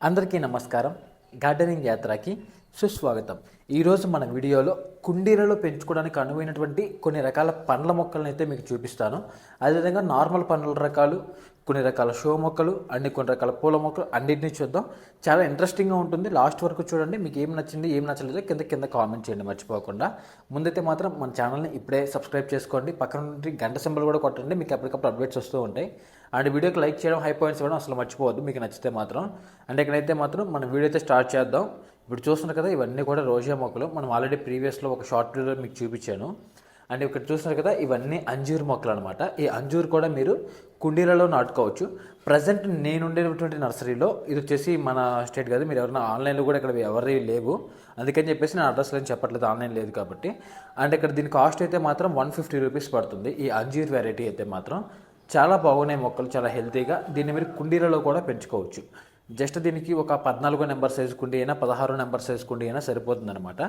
అందరికీ నమస్కారం. గార్డెనింగ్ యాత్రకి సుస్వాగతం. ఈరోజు మన వీడియోలో కుండీలలో పెంచుకోవడానికి అనువైనటువంటి కొన్ని రకాల పండ్ల మొక్కలను అయితే మీకు చూపిస్తాను. అదేవిధంగా నార్మల్ పండ్ల రకాలు, కొన్ని రకాల షో మొక్కలు అండ్ కొన్ని రకాల పూల మొక్కలు అన్నింటినీ చూద్దాం. చాలా ఇంట్రెస్టింగ్గా ఉంటుంది. లాస్ట్ వరకు చూడండి. మీకు ఏం నచ్చింది ఏం నచ్చలేదో కింద కామెంట్ చేయండి మర్చిపోకుండా. ముందైతే మాత్రం మన ఛానల్ని ఇప్పుడే సబ్స్క్రైబ్ చేసుకోండి. పక్కన నుండి గంట సింబల్ కూడా కొట్టండి. మీకు ఎప్పటికప్పుడు అప్డేట్స్ వస్తూ ఉంటాయి. అండ్ వీడియోకి లైక్ చేయడం, హై పాయింట్స్ ఇవ్వడం అసలు మర్చిపోవద్దు మీకు నచ్చితే మాత్రం. అంటే ఇక్కడైతే మాత్రం మన వీడియో అయితే స్టార్ట్ చేద్దాం. ఇప్పుడు చూస్తున్నారు కదా, ఇవన్నీ కూడా రోజా మొక్కలు. మనం ఆల్రెడీ ప్రీవియస్లో ఒక షార్ట్ వీడియోలో మీకు చూపించాను. అండ్ ఇక్కడ చూస్తున్నారు కదా, ఇవన్నీ అంజూర్ మొక్కలు అనమాట. ఈ అంజూర్ కూడా మీరు కుండీలలో నాటుకోవచ్చు. ప్రజెంట్ నేను ఉండేటువంటి నర్సరీలో ఇది వచ్చేసి మన స్టేట్ కాదు, మీరు ఎవరైనా ఆన్లైన్లో కూడా ఇక్కడ ఎవరి లేవు, అందుకని చెప్పేసి నేను అడ్రస్ ఏం చెప్పట్లేదు, ఆన్లైన్ లేదు కాబట్టి. అండ్ ఇక్కడ దీని కాస్ట్ అయితే మాత్రం 150 రూపీస్ పడుతుంది. ఈ అంజూర్ వెరైటీ అయితే మాత్రం చాలా బాగున్నాయి మొక్కలు, చాలా హెల్తీగా. దీన్ని మీరు కుండీలలో కూడా పెంచుకోవచ్చు. జస్ట్ దీనికి ఒక 14 నెంబర్ సైజు కుండీ అయినా 16 నెంబర్ సైజు కుండీ అయినా సరిపోతుంది అనమాట.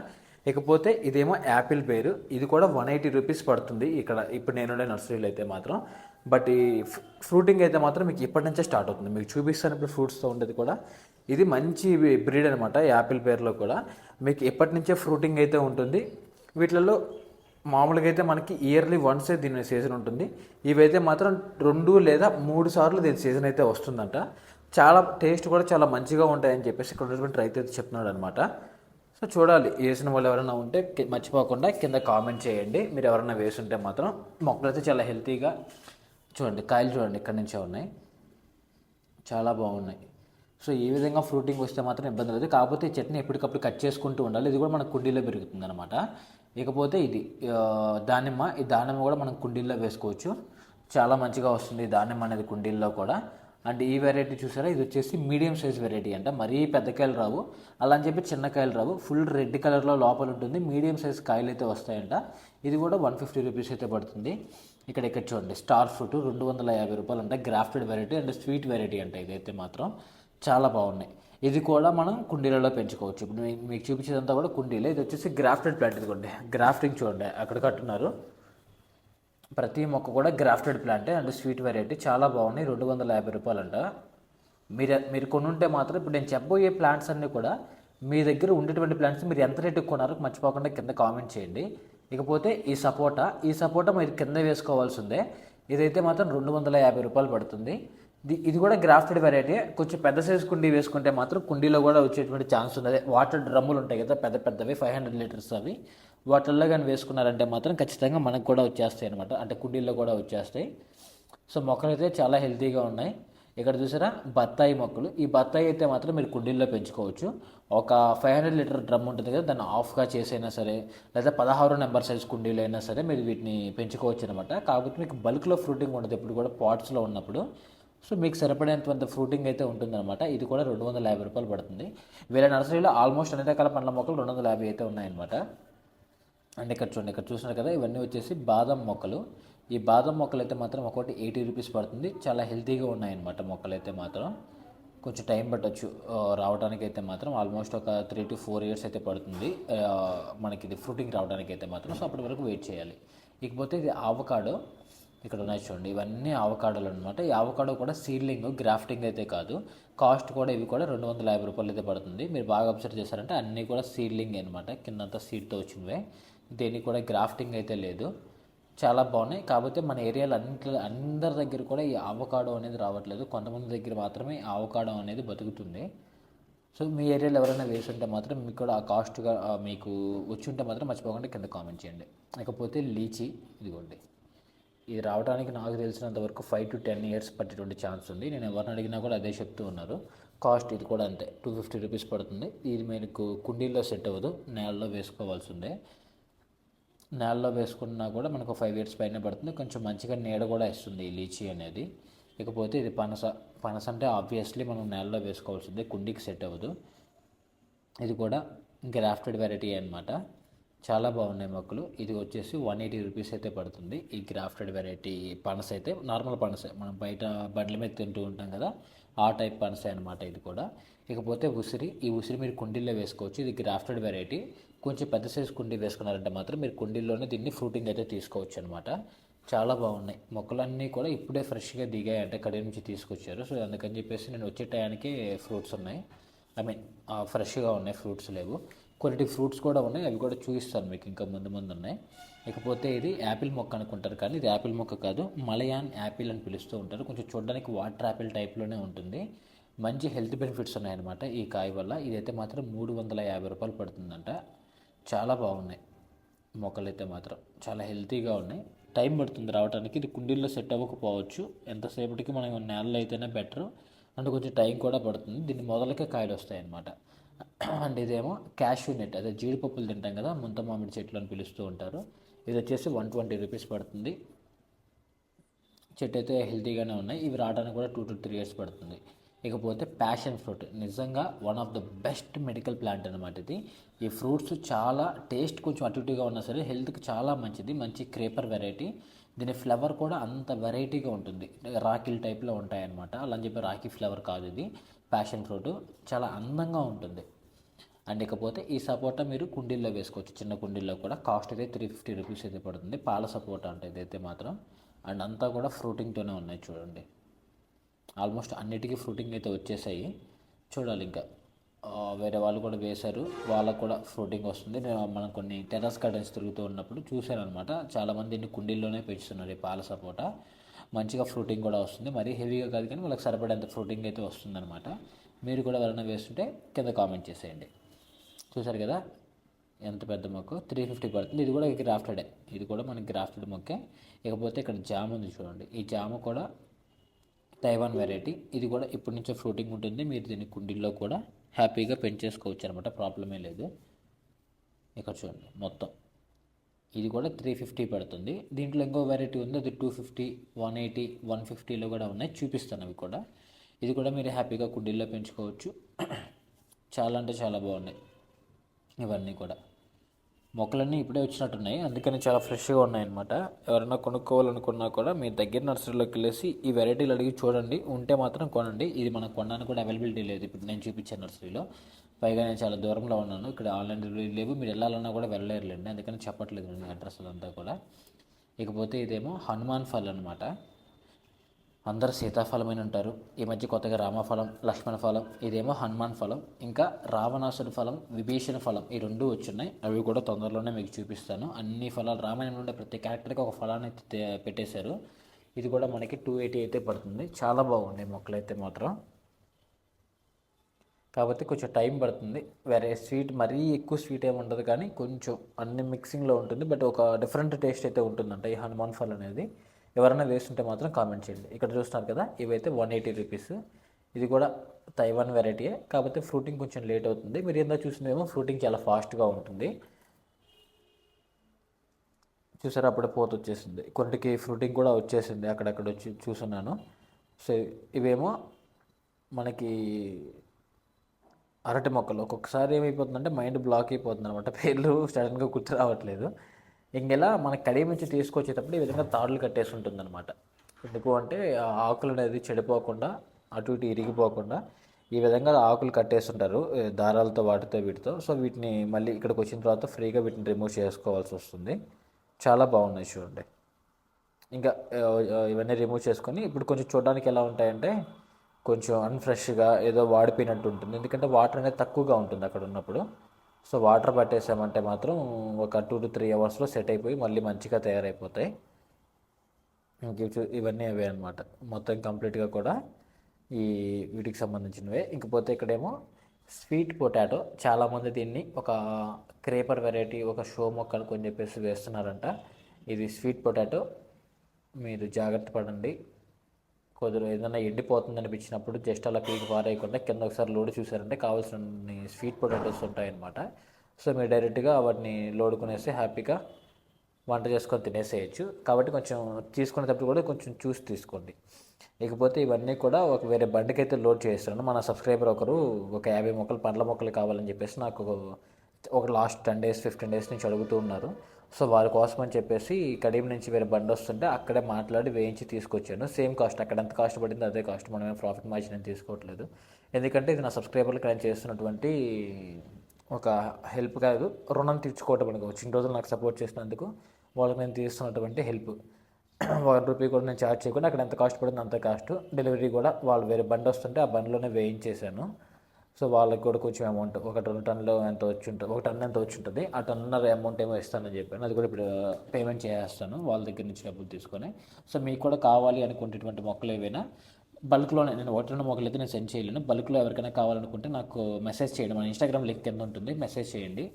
ఇకపోతే ఇదేమో యాపిల్ పేరు, ఇది కూడా 180 రూపీస్ పడుతుంది ఇక్కడ ఇప్పుడు నేనుండే నర్సరీలో అయితే మాత్రం. బట్ ఈ ఫ్రూటింగ్ అయితే మాత్రం మీకు ఇప్పటి నుంచే స్టార్ట్ అవుతుంది. మీకు చూపిస్తాను ఇప్పుడు ఫ్రూట్స్తో ఉండేది కూడా. ఇది మంచి బ్రీడ్ అనమాట. యాపిల్ పేరులో కూడా మీకు ఎప్పటి నుంచే ఫ్రూటింగ్ అయితే ఉంటుంది. వీటిలలో మామూలుగా అయితే మనకి ఇయర్లీ వన్సే దీని సీజన్ ఉంటుంది. ఇవైతే మాత్రం 2 లేదా 3 సార్లు దీని సీజన్ అయితే వస్తుందంట. చాలా టేస్ట్ కూడా చాలా మంచిగా ఉంటాయని చెప్పేసి ఇక్కడ ఉన్నటువంటి రైతు అయితే చెప్తున్నాడు అనమాట. సో చూడాలి, వేసిన వాళ్ళు ఎవరైనా ఉంటే మర్చిపోకుండా కింద కామెంట్ చేయండి. మీరు ఎవరైనా వేసుంటే మాత్రం. మొక్కలు అయితే చాలా హెల్తీగా చూడండి, కాయలు చూడండి ఇక్కడి నుంచే ఉన్నాయి, చాలా బాగున్నాయి. సో ఈ విధంగా ఫ్రూటింగ్ వస్తే మాత్రం ఇబ్బంది లేదు. కాకపోతే ఈ చట్నీ ఎప్పటికప్పుడు కట్ చేసుకుంటూ ఉండాలి. ఇది కూడా మన కుండీలో పెరుగుతుంది అనమాట. ఇకపోతే ఇది దానిమ్మ. ఈ దానిమ్మ కూడా మనం కుండీల్లో వేసుకోవచ్చు, చాలా మంచిగా వస్తుంది ఈ దానిమ్మ అనేది కుండీల్లో కూడా. అండ్ ఈ వెరైటీ చూసారా, ఇది వచ్చేసి మీడియం సైజ్ వెరైటీ అంట. మరీ పెద్ద కాయలు రావు, అలా అని చెప్పి చిన్న కాయలు రావు, ఫుల్ రెడ్ కలర్లో లోపల ఉంటుంది. మీడియం సైజ్ కాయలు అయితే వస్తాయంట. ఇది కూడా 150 రూపీస్ అయితే పడుతుంది. ఇక్కడ చూడండి, స్టార్ ఫ్రూట్ 250 రూపాయలు అంట. Grafted variety and sweet variety అంట. ఇదైతే మాత్రం చాలా బాగున్నాయి. ఇది కూడా మనం కుండీలలో పెంచుకోవచ్చు. ఇప్పుడు మీకు చూపించేదంతా కూడా కుండీలే. ఇది వచ్చేసి గ్రాఫ్టెడ్ ప్లాంట్. ఇదిగోండి గ్రాఫ్టింగ్ చూడండి అక్కడ కట్టున్నారు. ప్రతి మొక్క కూడా గ్రాఫ్టెడ్ ప్లాంటే అండ్ స్వీట్ వెరైటీ, చాలా బాగున్నాయి. 250 రూపాయలు అంట. మీరు కొనుంటే మాత్రం ఇప్పుడు నేను చెప్పబోయే ప్లాంట్స్ అన్నీ కూడా మీ దగ్గర ఉండేటువంటి ప్లాంట్స్ మీరు ఎంత రేటుకి కొన్నారో మర్చిపోకుండా కింద కామెంట్ చేయండి. ఇకపోతే ఈ సపోటా మీరు కింద వేసుకోవాల్సిందే. ఇదైతే మాత్రం 250 రూపాయలు పడుతుంది. ఇది కూడా గ్రాఫ్టెడ్ వెరైటీ. కొంచెం పెద్ద సైజు కుండీ వేసుకుంటే మాత్రం కుండీలో కూడా వచ్చేటువంటి ఛాన్స్ ఉంది. అదే వాటర్ డ్రమ్ములు ఉంటాయి కదా పెద్ద పెద్దవి, 500 లీటర్స్ అవి, వాటిల్లో కానీ వేసుకున్నారంటే మాత్రం ఖచ్చితంగా మనకు కూడా వచ్చేస్తాయి అనమాట. అంటే కుండీల్లో కూడా వచ్చేస్తాయి. సో మొక్కలు అయితే చాలా హెల్తీగా ఉన్నాయి. ఇక్కడ చూసారా బత్తాయి మొక్కలు. ఈ బత్తాయి అయితే మాత్రం మీరు కుండీల్లో పెంచుకోవచ్చు. ఒక 500 లీటర్ డ్రమ్ ఉంటుంది కదా, దాన్ని ఆఫ్గా చేసైనా సరే, లేదా 16 నెంబర్ సైజ్ కుండీలు అయినా సరే మీరు వీటిని పెంచుకోవచ్చు అనమాట. కాకపోతే మీకు బల్క్లో ఫ్రూటింగ్ ఉండదు ఇప్పుడు కూడా పాట్స్లో ఉన్నప్పుడు. సో మీకు సరిపడేంత ఫ్రూటింగ్ అయితే ఉంటుందన్నమాట. ఇది కూడా 250 రూపాయలు పడుతుంది. వీళ్ళ నర్సరీలో ఆల్మోస్ట్ అన్ని రకాల పండ్ల మొక్కలు 250 అయితే ఉన్నాయన్నమాట. అండ్ ఇక్కడ చూడండి, ఇక్కడ చూసినారు కదా, ఇవన్నీ వచ్చేసి బాదం మొక్కలు. ఈ బాదం మొక్కలు అయితే మాత్రం ఒకటి 80 రూపీస్ పడుతుంది. చాలా హెల్తీగా ఉన్నాయన్నమాట మొక్కలు అయితే మాత్రం. కొంచెం టైం పట్టవచ్చు రావడానికి అయితే మాత్రం. ఆల్మోస్ట్ ఒక 3 to 4 ఇయర్స్ అయితే పడుతుంది మనకి ఇది ఫ్రూటింగ్ రావడానికి అయితే మాత్రం. సో అప్పటి వరకు వెయిట్ చేయాలి. ఇకపోతే ఇది ఆవకాడో. ఇక్కడ ఉన్నాయి చూడండి, ఇవన్నీ ఆవకాడోలు అనమాట. ఈ ఆవకాడో కూడా సీడ్లింగ్, గ్రాఫ్టింగ్ అయితే కాదు. కాస్ట్ కూడా ఇవి కూడా 250 రూపాయలు అయితే పడుతుంది. మీరు బాగా అబ్జర్వ్ చేశారంటే అన్నీ కూడా సీడ్లింగ్ అనమాట, కిందంతా సీడ్తో వచ్చినవే. దేనికి కూడా గ్రాఫ్టింగ్ అయితే లేదు. చాలా బాగున్నాయి. కాకపోతే మన ఏరియాలో అందరి దగ్గర కూడా ఈ ఆవకాడో అనేది రావట్లేదు. కొంతమంది దగ్గర మాత్రమే ఆవకాడో అనేది బతుకుతుంది. సో మీ ఏరియాలో ఎవరైనా వేసి ఉంటే మాత్రం మీకు కూడా ఆ కాస్ట్గా మీకు వచ్చి ఉంటే మాత్రం మర్చిపోకుండా కింద కామెంట్ చేయండి. ఇకపోతే లీచీ. ఇదిగోండి, ఇది రావడానికి నాకు తెలిసినంత వరకు 5 to 10 ఇయర్స్ పట్టేటువంటి ఛాన్స్ ఉంది. నేను ఎవరిని అడిగినా కూడా అదే చెప్తూ ఉన్నారు. కాస్ట్ ఇది కూడా అంతే, 250 రూపీస్ పడుతుంది. ఇది మీకు కుండీల్లో సెట్ అవ్వదు, నేలలో వేసుకోవాల్సిందే. నేలలో వేసుకున్నా కూడా మనకు 5 ఇయర్స్ పైన పడుతుంది. కొంచెం మంచిగా నీడ కూడా ఇస్తుంది ఈ లీచీ అనేది. ఇకపోతే ఇది పనస అంటే ఆబ్వియస్లీ మనం నేలలో వేసుకోవాల్సిందే, కుండీకి సెట్ అవ్వదు. ఇది కూడా గ్రాఫ్టెడ్ వెరైటీ అనమాట. చాలా బాగున్నాయి మొక్కలు. ఇది వచ్చేసి 180 రూపీస్ అయితే పడుతుంది. ఈ గ్రాఫ్టెడ్ వెరైటీ పనస అయితే నార్మల్ పనసే, మనం బయట బండ్ల మీద తింటూ ఉంటాం కదా, ఆ టైప్ పనసే అనమాట ఇది కూడా. ఇకపోతే ఉసిరి. ఈ ఉసిరి మీరు కుండీల్లో వేసుకోవచ్చు. ఇది గ్రాఫ్టెడ్ వెరైటీ. కొంచెం పెద్ద సైజు కుండీ వేసుకున్నారంటే మాత్రం మీరు కుండీల్లోనే దీన్ని ఫ్రూటింగ్ అయితే తీసుకోవచ్చు అనమాట. చాలా బాగున్నాయి. మొక్కలన్నీ కూడా ఇప్పుడే ఫ్రెష్గా దిగాయి, అంటే కడి నుంచి తీసుకొచ్చారు. సో అందుకని చెప్పేసి నేను వచ్చే టయానికి ఫ్రూట్స్ ఉన్నాయి. ఐ మీన్ ఫ్రెష్గా ఉన్నాయి, ఫ్రూట్స్ లేవు. కొన్ని ఫ్రూట్స్ కూడా ఉన్నాయి, అవి కూడా చూపిస్తాను మీకు, ఇంకా ముందు ముందు ఉన్నాయి. ఇకపోతే ఇది యాపిల్ మొక్క అనుకుంటారు, కానీ ఇది యాపిల్ మొక్క కాదు, మలయాన్ యాపిల్ అని పిలుస్తూ ఉంటారు. కొంచెం చూడడానికి వాటర్ యాపిల్ టైప్లోనే ఉంటుంది. మంచి హెల్త్ బెనిఫిట్స్ ఉన్నాయన్నమాట ఈ కాయ వల్ల. ఇదైతే మాత్రం 350 రూపాయలు పడుతుందంట. చాలా బాగున్నాయి మొక్కలు అయితే మాత్రం, చాలా హెల్తీగా ఉన్నాయి. టైం పడుతుంది రావడానికి, ఇది కుండీల్లో సెట్ అవ్వకపోవచ్చు. ఎంతసేపటికి మనం నేలలో అయితేనే బెటర్, అంటే కొంచెం టైం కూడా పడుతుంది. దీన్ని మొదలకే కాయలు వస్తాయి అన్నమాట. అండ్ ఇదేమో క్యాష్యూ నెట్, అదే జీడిపప్పులు తింటాం కదా, ముంత మామిడి చెట్లు అని పిలుస్తూ ఉంటారు. ఇది వచ్చేసి 120 రూపీస్ పడుతుంది. చెట్టు అయితే హెల్తీగానే ఉన్నాయి. ఇవి రావడానికి కూడా 2 to 3 years పడుతుంది. ఇకపోతే ప్యాషన్ ఫ్రూట్, నిజంగా one of the best medical plant అనమాట ఇది. ఈ ఫ్రూట్స్ చాలా టేస్ట్ కొంచెం అటు ఇటుగా ఉన్నా సరే హెల్త్కి చాలా మంచిది. మంచి క్రేపర్ వెరైటీ. దీని ఫ్లేవర్ కూడా అంత వెరైటీగా ఉంటుంది, రాకిల్ టైప్లో ఉంటాయన్నమాట. అలా అని చెప్పి రాకి ఫ్లేవర్ కాదు ఇది. ప్యాషన్ ఫ్రూట్ చాలా అందంగా ఉంటుంది. అండ్ ఇకపోతే ఈ సపోటా మీరు కుండీల్లో వేసుకోవచ్చు, చిన్న కుండీల్లో కూడా. కాస్ట్ అయితే 350 రూపీస్ అయితే పడుతుంది. పాల సపోటా అంటే ఇదైతే మాత్రం. అండ్ అంతా కూడా ఫ్రూటింగ్తోనే ఉన్నాయి చూడండి. ఆల్మోస్ట్ అన్నిటికీ ఫ్రూటింగ్ అయితే వచ్చేసాయి. చూడాలి ఇంకా వేరే వాళ్ళు కూడా వేశారు, వాళ్ళకు కూడా ఫ్రూటింగ్ వస్తుంది. నేను మనం కొన్ని టెర్రస్ గార్డెన్స్ తిరుగుతూ ఉన్నప్పుడు చూశాను అనమాట. చాలామంది దీన్ని కుండీల్లోనే పెంచుతున్నారు ఈ పాల సపోటా. మంచిగా ఫ్రూటింగ్ కూడా వస్తుంది, మరీ హెవీగా కాదు కానీ వాళ్ళకి సరిపడేంత ఫ్రూటింగ్ అయితే వస్తుందన్నమాట. మీరు కూడా ఎవరైనా వేస్తుంటే కింద కామెంట్ చేసేయండి. చూసారు కదా ఎంత పెద్ద మొక్క, 350 పడుతుంది. ఇది కూడా గ్రాఫ్టెడే, ఇది కూడా మనకి గ్రాఫ్టెడ్ మొక్కే. ఇకపోతే ఇక్కడ జామ ఉంది చూడండి, ఈ జామ కూడా తైవాన్ వెరైటీ. ఇది కూడా ఇప్పటి నుంచే ఫ్రూటింగ్ ఉంటుంది. మీరు దీన్ని కుండీల్లో కూడా హ్యాపీగా పెంచేసుకోవచ్చు అనమాట, ప్రాబ్లమే లేదు. ఇక్కడ చూడండి మొత్తం ఇది కూడా 350 పడుతుంది. దీంట్లో ఇంకో వెరైటీ ఉంది, అది 250, 180, 150లో కూడా ఉన్నాయి, చూపిస్తాను అవి కూడా. ఇది కూడా మీరు హ్యాపీగా కుండీల్లో పెంచుకోవచ్చు. చాలా అంటే చాలా బాగున్నాయి ఇవన్నీ కూడా. మొక్కలన్నీ ఇప్పుడే వచ్చినట్టున్నాయి, అందుకని చాలా ఫ్రెష్గా ఉన్నాయన్నమాట. ఎవరైనా కొనుక్కోవాలనుకున్నా కూడా మీ దగ్గర నర్సరీలోకి వెళ్ళేసి ఈ వెరైటీలు అడిగి చూడండి, ఉంటే మాత్రం కొనండి. ఇది మనకు కొనడానికి కూడా అవైలబిలిటీ లేదు ఇప్పుడు నేను చూపించే నర్సరీలో. పైగా నేను చాలా దూరంలో ఉన్నాను, ఇక్కడ ఆన్లైన్ డెలివరీ లేవు, మీరు వెళ్ళాలన్నా కూడా వెళ్ళలేరులేండి, అందుకని చెప్పట్లేదు నేను అడ్రస్ అంతా కూడా. ఇకపోతే ఇదేమో హనుమాన్ ఫల్ అనమాట. అందరూ సీతాఫలమని అంటారు, ఈ మధ్య కొత్తగా రామఫలం, లక్ష్మణ ఫలం, ఇదేమో హనుమాన్ ఫలం. ఇంకా రావణాసుడి ఫలం, విభీషణ ఫలం, ఈ 2 వచ్చున్నాయి. అవి కూడా తొందరలోనే మీకు చూపిస్తాను. అన్ని ఫలాలు రామాయణంలో ఉండే ప్రతి క్యారెక్టర్కి ఒక ఫలాన్ని పెట్టేశారు. ఇది కూడా మనకి 280 అయితే పడుతుంది. చాలా బాగున్నాయి మొక్కలు అయితే మాత్రం, కాబట్టి కొంచెం టైం పడుతుంది. వేరే స్వీట్ మరీ ఎక్కువ స్వీట్ ఏమి ఉండదు, కానీ కొంచెం అన్ని మిక్సింగ్లో ఉంటుంది. బట్ ఒక డిఫరెంట్ టేస్ట్ అయితే ఉంటుందంట ఈ హనుమాన్ ఫల్ అనేది. ఎవరైనా వేస్తుంటే మాత్రం కామెంట్ చేయండి. ఇక్కడ చూస్తున్నారు కదా, ఇవైతే 180 రూపీస్. ఇది కూడా తైవాన్ వెరైటీయే, కాకపోతే ఫ్రూటింగ్ కొంచెం లేట్ అవుతుంది. మీరు ఏందో చూసిందేమో ఫ్రూటింగ్ చాలా ఫాస్ట్గా ఉంటుంది. చూసారా, అప్పుడే పోత వచ్చేసింది. కొన్నిటికి ఫ్రూటింగ్ కూడా వచ్చేసింది, అక్కడక్కడ వచ్చి చూస్తున్నాను. సో ఇవేమో మనకి అరటి మొక్కలు. ఒక్కొక్కసారి ఏమైపోతుందంటే మైండ్ బ్లాక్ అయిపోతుంది అనమాట, పేర్లు సడన్గా గుర్తు రావట్లేదు. ఇంకెలా మన కడియం నుంచి తీసుకొచ్చేటప్పుడు ఈ విధంగా తాడులు కట్టేసి ఉంటుంది అనమాట. ఎందుకు అంటే ఆ ఆకులు అనేది చెడిపోకుండా, అటు ఇటు ఇరిగిపోకుండా ఈ విధంగా ఆకులు కట్టేస్తుంటారు దారాలతో, వాటితో వీటితో. సో వీటిని మళ్ళీ ఇక్కడికి వచ్చిన తర్వాత ఫ్రీగా వీటిని రిమూవ్ చేసుకోవాల్సి వస్తుంది. చాలా బాగున్నాయి చూడండి. ఇంకా ఇవన్నీ రిమూవ్ చేసుకొని ఇప్పుడు కొంచెం చూడడానికి ఎలా ఉంటాయంటే కొంచెం అన్ఫ్రెష్గా ఏదో వాడిపోయినట్టు ఉంటుంది, ఎందుకంటే వాటర్ అనేది తక్కువగా ఉంటుంది అక్కడ ఉన్నప్పుడు. సో వాటర్ పట్టేసామంటే మాత్రం ఒక 2 to 3 అవర్స్లో సెట్ అయిపోయి మళ్ళీ మంచిగా తయారైపోతాయి. ఇవన్నీ అవే అనమాట, మొత్తం కంప్లీట్గా కూడా ఈ వీటికి సంబంధించినవే. ఇంకపోతే ఇక్కడేమో స్వీట్ పొటాటో. చాలామంది దీన్ని ఒక క్రేపర్ వెరైటీ, ఒక షో మొక్క అని చెప్పేసి వేస్తున్నారంట. ఇది స్వీట్ పొటాటో, మీరు జాగ్రత్త పడండి. కొద్దిగా ఏదైనా ఎండిపోతుంది అనిపించినప్పుడు జస్ట్ అలా పీకి పారేయకుండా కింద ఒకసారి లోడ్ చూసారంటే కావాల్సిన స్వీట్ పొటాటోస్ ఉంటాయన్నమాట. సో మీరు డైరెక్ట్గా వాటిని లోడుకునేసి హ్యాపీగా వంట చేసుకొని తినేసేయచ్చు. కాబట్టి కొంచెం తీసుకునేటప్పుడు కూడా కొంచెం చూసి తీసుకోండి. ఇకపోతే ఇవన్నీ కూడా ఒక వేరే బండికి అయితే లోడ్ చేస్తున్నాను. మన సబ్స్క్రైబర్ ఒకరు ఒక 50 మొక్కలు, పండ్ల మొక్కలు కావాలని చెప్పేసి నాకు ఒక లాస్ట్ 10 days 15 days నుంచి అడుగుతూ ఉన్నారు. సో వారి కోసం అని చెప్పేసి కడియం నుంచి వేరే బండి వస్తుంటే అక్కడే మాట్లాడి వేయించి తీసుకొచ్చాను. సేమ్ కాస్ట్, అక్కడ ఎంత కాస్ట్ పడిందో అదే కాస్ట్, మనమే ప్రాఫిట్ మార్జిన్ నేను తీసుకోవట్లేదు. ఎందుకంటే ఇది నా సబ్స్క్రైబర్లకు నేను చేస్తున్నటువంటి ఒక హెల్ప్ కాదు, రుణం తీర్చుకోవటం అనుకోవచ్చు. ఇన్ని రోజులు నాకు సపోర్ట్ చేసినందుకు వాళ్ళకి నేను తీస్తున్నటువంటి హెల్ప్. రూపీ కూడా నేను ఛార్జ్ చేయకుండా అక్కడ ఎంత కాస్ట్ పడుతుంది అంత కాస్ట్. డెలివరీ కూడా వాళ్ళు వేరే బండి వస్తుంటే ఆ బండిలోనే వేయించేసాను. సో వాళ్ళకి కూడా కొంచెం అమౌంట్ ఒక 2 టన్నులు ఎంత వచ్చి ఉంటుంది, 1 టన్ను ఎంత వచ్చి ఉంటుంది, ఆ టన్నున్నర అమౌంట్ ఏమో ఇస్తానని చెప్పాను. అది కూడా ఇప్పుడు పేమెంట్ చేసేస్తాను వాళ్ళ దగ్గర నుంచి డబ్బులు తీసుకొని. సో మీకు కూడా కావాలి అనుకునేటువంటి మొక్కలు ఏవైనా బల్క్లోనే, నేను 1-2 మొక్కలు అయితే నేను సెండ్ చేయలేను. బల్క్లో ఎవరికైనా కావాలనుకుంటే నాకు మెసేజ్ చేయండి. మన ఇన్స్టాగ్రామ్ లింక్ కింద ఉంటుంది, మెసేజ్ చేయండి.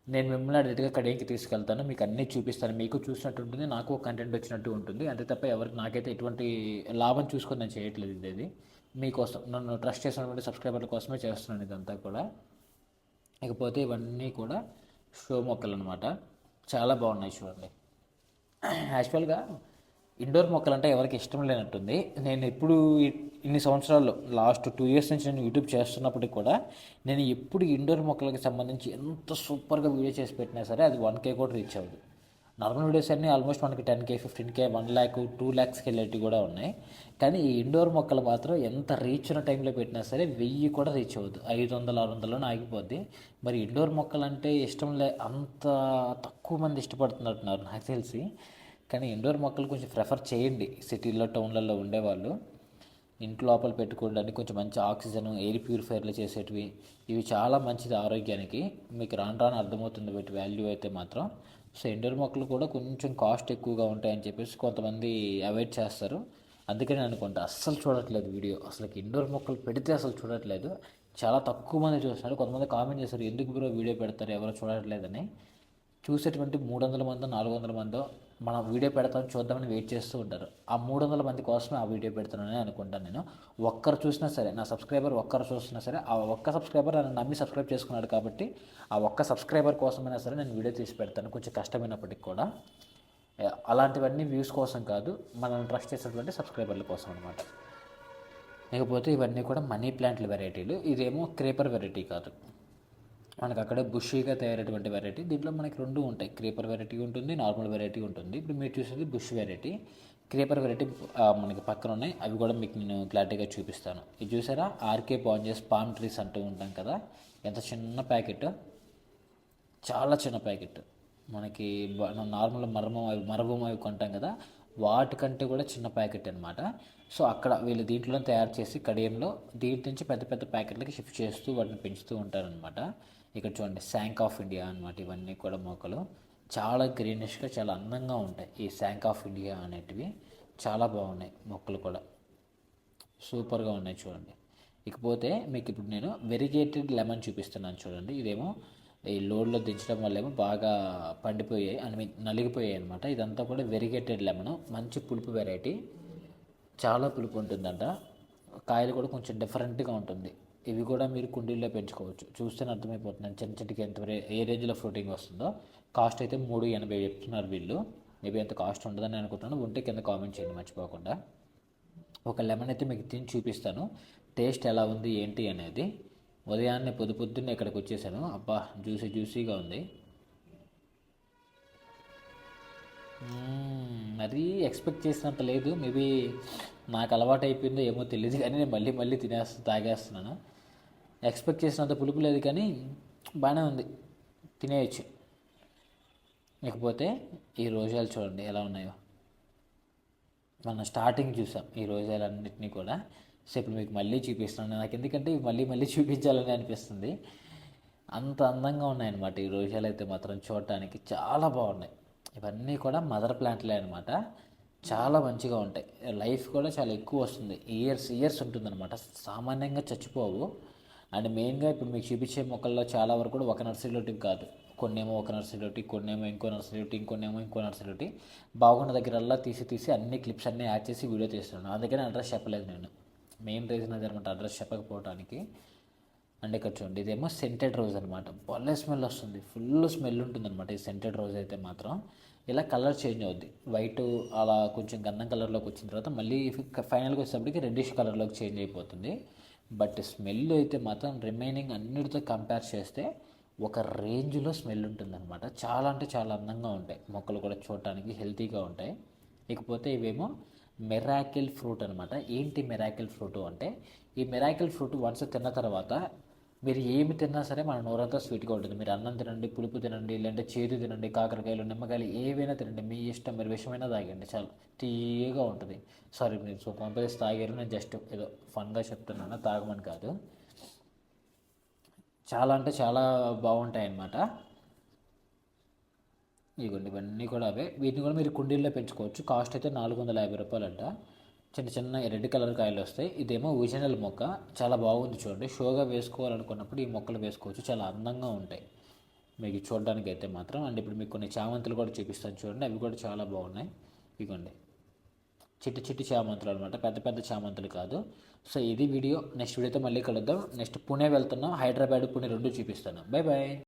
నేను మిమ్మల్ని డైరెక్ట్గా కడియంకి తీసుకెళ్తాను, మీకు అన్నీ చూపిస్తాను. మీకు చూసినట్టు ఉంటుంది, నాకు కంటెంట్ వచ్చినట్టు ఉంటుంది. అంతే తప్ప ఎవరికి నాకైతే ఎటువంటి లాభం చూసుకొని నేను చేయట్లేదు. ఇది మీకోసం, నన్ను ట్రస్ట్ చేసినటువంటి సబ్స్క్రైబర్ల కోసమే చేస్తున్నాను ఇదంతా కూడా. ఇకపోతే ఇవన్నీ కూడా షో మొక్కలు అనమాట, చాలా బాగున్నాయి చూడండి. యాక్చువల్గా ఇండోర్ మొక్కలు అంటే ఎవరికి ఇష్టం లేనట్టుంది. నేను ఎప్పుడు ఇన్ని సంవత్సరాల్లో లాస్ట్ 2 ఇయర్స్ నుంచి నేను యూట్యూబ్ చేస్తున్నప్పటికి కూడా నేను ఎప్పుడు ఇండోర్ మొక్కలకి సంబంధించి ఎంత సూపర్గా వీడియో చేసి పెట్టినా సరే అది 1K కూడా రీచ్ అవ్వదు. నార్మల్ వీడియోస్ అన్నీ ఆల్మోస్ట్ మనకి 10K, 15K, 1 lakh, 2 lakhsకి వెళ్ళేటివి కూడా ఉన్నాయి. కానీ ఈ ఇండోర్ మొక్కలు మాత్రం ఎంత రీచ్ ఉన్న టైంలో పెట్టినా సరే 1000 కూడా రీచ్ అవ్వదు, 500, 600లోనే ఆగిపోద్ది. మరి ఇండోర్ మొక్కలు అంటే ఇష్టం అంత తక్కువ మంది ఇష్టపడుతున్నట్టున్నారు నాకు తెలిసి. కానీ ఇండోర్ మొక్కలు కొంచెం ప్రిఫర్ చేయండి. సిటీల్లో, టౌన్లలో ఉండేవాళ్ళు ఇంట్లో లోపల పెట్టుకోవడానికి కొంచెం మంచి ఆక్సిజన్, ఎయిర్ ప్యూరిఫైర్లు చేసేటివి, ఇవి చాలా మంచిది ఆరోగ్యానికి. మీకు రాను రాను అర్థమవుతుంది వీటి వాల్యూ అయితే మాత్రం. సో ఇండోర్ మొక్కలు కూడా కొంచెం కాస్ట్ ఎక్కువగా ఉంటాయని చెప్పేసి కొంతమంది అవాయిడ్ చేస్తారు. అందుకని అనుకుంటా అస్సలు చూడట్లేదు వీడియో. అసలు ఇండోర్ మొక్కలు పెడితే అసలు చూడట్లేదు, చాలా తక్కువ మంది చూస్తున్నారు. కొంతమంది కామెంట్ చేస్తారు, ఎందుకు బ్రో వీడియో పెడతారు, ఎవరు చూడట్లేదని. చూసేటువంటి 300 మందో 400 మందో మనం వీడియో పెడతామని చూద్దామని వెయిట్ చేస్తూ ఉంటారు. ఆ 300 మంది కోసమే ఆ వీడియో పెడతానని అనుకుంటాను నేను. ఒక్కరు చూసినా సరే, నా సబ్స్క్రైబర్ ఒక్కరు చూసినా సరే, ఆ ఒక్క సబ్స్క్రైబర్ నన్ను నమ్మి సబ్స్క్రైబ్ చేసుకున్నాడు కాబట్టి ఆ ఒక్క సబ్స్క్రైబర్ కోసమైనా సరే నేను వీడియో తీసి పెడతాను, కొంచెం కష్టమైనప్పటికి కూడా. అలాంటివన్నీ వ్యూస్ కోసం కాదు, మనల్ని ట్రస్ట్ చేసేటువంటి సబ్స్క్రైబర్ల కోసం అనమాట. ఇకపోతే ఇవన్నీ కూడా మనీ ప్లాంట్ల వెరైటీలు. ఇదేమో క్రేపర్ వెరైటీ కాదు, మనకు అక్కడే బుషీగా తయారైనటువంటి వెరైటీ. దీంట్లో మనకి 2 ఉంటాయి, క్రీపర్ వెరైటీ ఉంటుంది, నార్మల్ వెరైటీ ఉంటుంది. ఇప్పుడు మీరు చూసేది బుష్ వెరైటీ. క్రీపర్ వెరైటీ మనకి పక్కన ఉన్నాయి, అవి కూడా మీకు నేను క్లారిటీగా చూపిస్తాను. ఇది చూసారా, ఆర్కే పాంజెస్ పామ్ ట్రీస్ అంటూ ఉంటాం కదా, ఎంత చిన్న ప్యాకెట్, చాలా చిన్న ప్యాకెట్. మనకి నార్మల్ మరబం అవి కొంటాం కదా, వాటికంటే కూడా చిన్న ప్యాకెట్ అనమాట. సో అక్కడ వీళ్ళు దీంట్లో తయారు చేసి కడియంలో దీని నుంచి పెద్ద పెద్ద ప్యాకెట్లకి షిఫ్ట్ చేస్తూ వాటిని పెంచుతూ ఉంటారనమాట. ఇక్కడ చూడండి, శాంక్ ఆఫ్ ఇండియా అనమాట. ఇవన్నీ కూడా మొక్కలు చాలా గ్రీనిష్గా, చాలా అందంగా ఉంటాయి. ఈ శాంక్ ఆఫ్ ఇండియా అనేటివి చాలా బాగున్నాయి మొక్కలు కూడా, సూపర్గా ఉన్నాయి చూడండి. ఇకపోతే మీకు ఇప్పుడు నేను వెరిగేటెడ్ లెమన్ చూపిస్తున్నాను చూడండి. ఇదేమో ఈ లోడ్లో దించడం వల్ల ఏమో బాగా పండిపోయాయి అని నలిగిపోయాయి అనమాట. ఇదంతా కూడా వెరిగేటెడ్ లెమన్, మంచి పులుపు వెరైటీ, చాలా పులుపు ఉంటుందంట. కాయలు కూడా కొంచెం డిఫరెంట్గా ఉంటుంది. ఇవి కూడా మీరు కుండీల్లో పెంచుకోవచ్చు. చూస్తేనే అర్థమైపోతుంది చిన్న చెట్టుకి ఏ రేంజ్లో ఫ్రూటింగ్ వస్తుందో. కాస్ట్ అయితే 380 చెప్తున్నారు వీళ్ళు. మేబీ అంత కాస్ట్ ఉండదని అనుకుంటున్నాను. ఉంటే కింద కామెంట్ చేయండి మర్చిపోకుండా. ఒక లెమన్ అయితే మీకు తిని చూపిస్తాను, టేస్ట్ ఎలా ఉంది ఏంటి అనేది. ఉదయాన్నే పొద్దున్నే ఇక్కడికి వచ్చేసాను, అబ్బా జ్యూసీగా ఉంది. మరీ ఎక్స్పెక్ట్ చేసినంత లేదు, మేబీ నాకు అలవాటు అయిపోయిందో ఏమో తెలియదు, కానీ నేను మళ్ళీ తాగేస్తున్నాను. ఎక్స్పెక్ట్ చేసినంత పులుపు లేదు, కానీ బాగానే ఉంది, తినేయచ్చు. ఇకపోతే ఈ రోజాలు చూడండి ఎలా ఉన్నాయో. మనం స్టార్టింగ్ చూసాం ఈ రోజాలన్నింటినీ కూడా. సో ఇప్పుడు మీకు మళ్ళీ చూపిస్తున్నాను, నాకు ఎందుకంటే మళ్ళీ చూపించాలని అనిపిస్తుంది. అంత అందంగా ఉన్నాయన్నమాట ఈ రోజాలు అయితే మాత్రం, చూడటానికి చాలా బాగున్నాయి. ఇవన్నీ కూడా మదర్ ప్లాంట్లే అనమాట, చాలా మంచిగా ఉంటాయి. లైఫ్ కూడా చాలా ఎక్కువ వస్తుంది, ఇయర్స్ ఉంటుందన్నమాట, సామాన్యంగా చచ్చిపోవు. అండ్ మెయిన్గా ఇప్పుడు మీకు చూపించే మొక్కల్లో చాలా వరకు కూడా ఒక నర్సరీలోటి కాదు, కొన్నేమో ఒక నర్సరీలోటి, కొన్నేమో ఇంకో నర్సరీలోటి, ఇంకో నర్సరీలోటి. బాగున్న దగ్గరల్లా తీసి అన్ని క్లిప్స్ అన్నీ యాడ్ చేసి వీడియో తీస్తున్నాను. అందుకని అడ్రస్ చెప్పలేదు నేను, మెయిన్ రీజన్ అది అనమాట అడ్రస్ చెప్పకపోవడానికి. అండ్ ఇక్కడ చూడండి, ఇదేమో సెంటెడ్ రోజ్ అనమాట, భలే స్మెల్ వస్తుంది, ఫుల్ స్మెల్ ఉంటుంది అనమాట ఈ సెంటెడ్ రోజ్ అయితే మాత్రం. ఇలా కలర్ చేంజ్ అవుద్ది, వైట్ అలా కొంచెం గంధం కలర్లోకి వచ్చిన తర్వాత మళ్ళీ ఫైనల్గా వచ్చేటప్పటికి రెడ్డిష్ కలర్లోకి చేంజ్ అయిపోతుంది. బట్ స్మెల్ అయితే మాత్రం రిమైనింగ్ అన్నిటితో కంపేర్ చేస్తే ఒక రేంజ్లో స్మెల్ ఉంటుందన్నమాట. చాలా అంటే చాలా అందంగా ఉంటాయి మొక్కలు కూడా, చూడటానికి హెల్తీగా ఉంటాయి. ఇకపోతే ఇవేమో మిరాకిల్ ఫ్రూట్ అనమాట. ఏంటి మిరాకిల్ ఫ్రూట్ అంటే, ఈ మిరాకిల్ ఫ్రూట్ వన్స్ తిన్న తర్వాత మీరు ఏమి తిన్నా సరే మన నోరంతా స్వీట్గా ఉంటుంది. మీరు అన్నం తినండి, పులుపు తినండి, లేదంటే చేదు తినండి, కాకరకాయలు, నిమ్మకాయలు ఏవైనా తినండి, మీ ఇష్టం. మీరు విషమైనా తాగండి, చాలా తీయగా ఉంటుంది. సారీ, మీరు సో పంపేసి తాగారు, నేను జస్ట్ ఏదో ఫన్గా చెప్తున్నాను, తాగమని కాదు. చాలా అంటే చాలా బాగుంటాయి అన్నమాట. ఇదిగోండి, ఇవన్నీ కూడా అవే. వీటిని కూడా మీరు కుండీల్లో పెంచుకోవచ్చు. కాస్ట్ అయితే 450 రూపాయలంట. చిన్న చిన్న రెడ్ కలర్ కాయలు వస్తాయి. ఇదేమో ఒరిజినల్ మొక్క, చాలా బాగుంది చూడండి. షోగా వేసుకోవాలనుకున్నప్పుడు ఈ మొక్కలు వేసుకోవచ్చు, చాలా అందంగా ఉంటాయి మీకు చూడడానికి అయితే మాత్రం. అండ్ ఇప్పుడు మీకు కొన్ని చామంతులు కూడా చూపిస్తాను చూడండి, అవి కూడా చాలా బాగున్నాయి. ఇదిగోండి, చిట్టి చిట్టి చామంతులు అనమాట, పెద్ద పెద్ద చామంతులు కాదు. సో ఇది వీడియో. నెక్స్ట్ వీడియోతో మళ్ళీ కలుద్దాం. నెక్స్ట్ పుణే వెళ్తున్నాం, హైదరాబాద్ పుణే రెండు చూపిస్తాను. Bye bye.